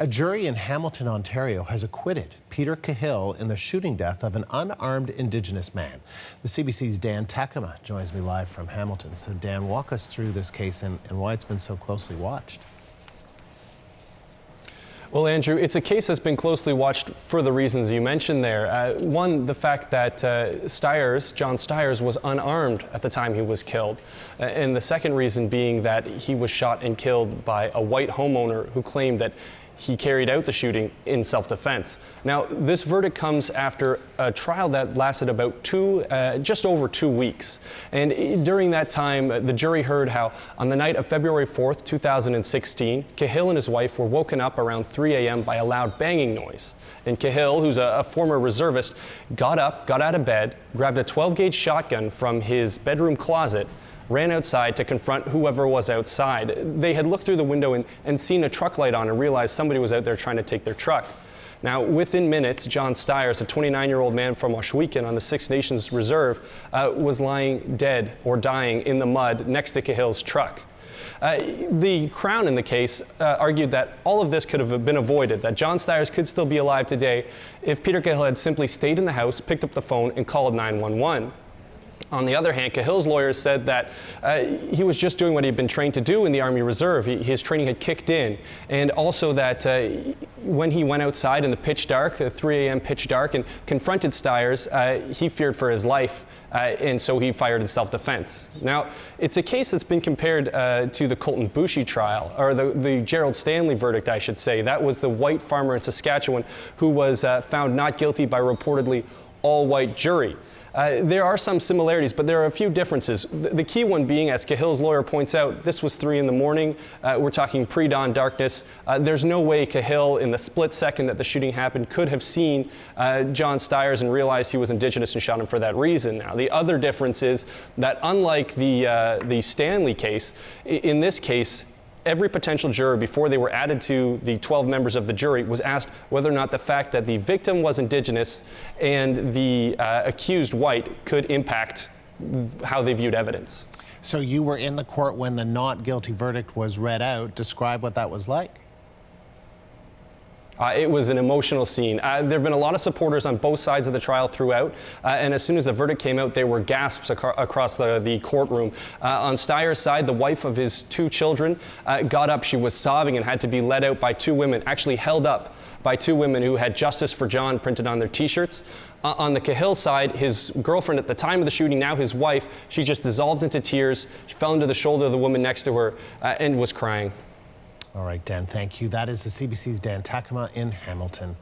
A jury in Hamilton, Ontario has acquitted Peter Khill in the shooting death of an unarmed Indigenous man. The CBC's Dan Takema joins me live from Hamilton. So Dan, walk us through this case and why it's been so closely watched. Well, Andrew, it's a case that's been closely watched for the reasons you mentioned there. One, the fact that Jon Styres, was unarmed at the time he was killed. And the second reason being that he was shot and killed by a white homeowner who claimed that he carried out the shooting in self-defense. Now, this verdict comes after a trial that lasted about just over 2 weeks. And during that time, the jury heard how on the night of February 4th, 2016, Khill and his wife were woken up around 3 a.m. by a loud banging noise. And Khill, who's a former reservist, got up, got out of bed, grabbed a 12-gauge shotgun from his bedroom closet, ran outside to confront whoever was outside. They had looked through the window and seen a truck light on and realized somebody was out there trying to take their truck. Now, within minutes, Jon Styres, a 29-year-old man from Oshweken on the Six Nations Reserve, was lying dead or dying in the mud next to Khill's truck. The Crown in the case argued that all of this could have been avoided, that Jon Styres could still be alive today if Peter Khill had simply stayed in the house, picked up the phone, and called 911. On the other hand, Khill's lawyers said that he was just doing what he'd been trained to do in the Army Reserve. His training had kicked in, and also that when he went outside in the pitch dark, the 3 a.m. pitch dark, and confronted Styres, he feared for his life, and so he fired in self-defense. Now, it's a case that's been compared to the Colton Boushie trial, or the Gerald Stanley verdict, I should say. That was the white farmer in Saskatchewan who was found not guilty by a reportedly all-white jury. There are some similarities, but there are a few differences. The key one being, as Khill's lawyer points out, this was 3 in the morning. We're talking pre-dawn darkness. There's no way Khill, in the split second that the shooting happened, could have seen Jon Styres and realized he was Indigenous and shot him for that reason. Now, the other difference is that unlike the Stanley case, in this case, every potential juror, before they were added to the 12 members of the jury, was asked whether or not the fact that the victim was Indigenous and the accused white could impact how they viewed evidence. So you were in the court when the not guilty verdict was read out. Describe what that was like. It was an emotional scene. There have been a lot of supporters on both sides of the trial throughout, and as soon as the verdict came out, there were gasps across the courtroom. On Styres' side, the wife of his 2 children got up. She was sobbing and had to be led out by 2 women, actually held up by 2 women who had "Justice for John" printed on their T-shirts. On the Khill side, his girlfriend at the time of the shooting, now his wife, she just dissolved into tears. She fell into the shoulder of the woman next to her and was crying. All right, Dan, thank you. That is the CBC's Dan Takema in Hamilton.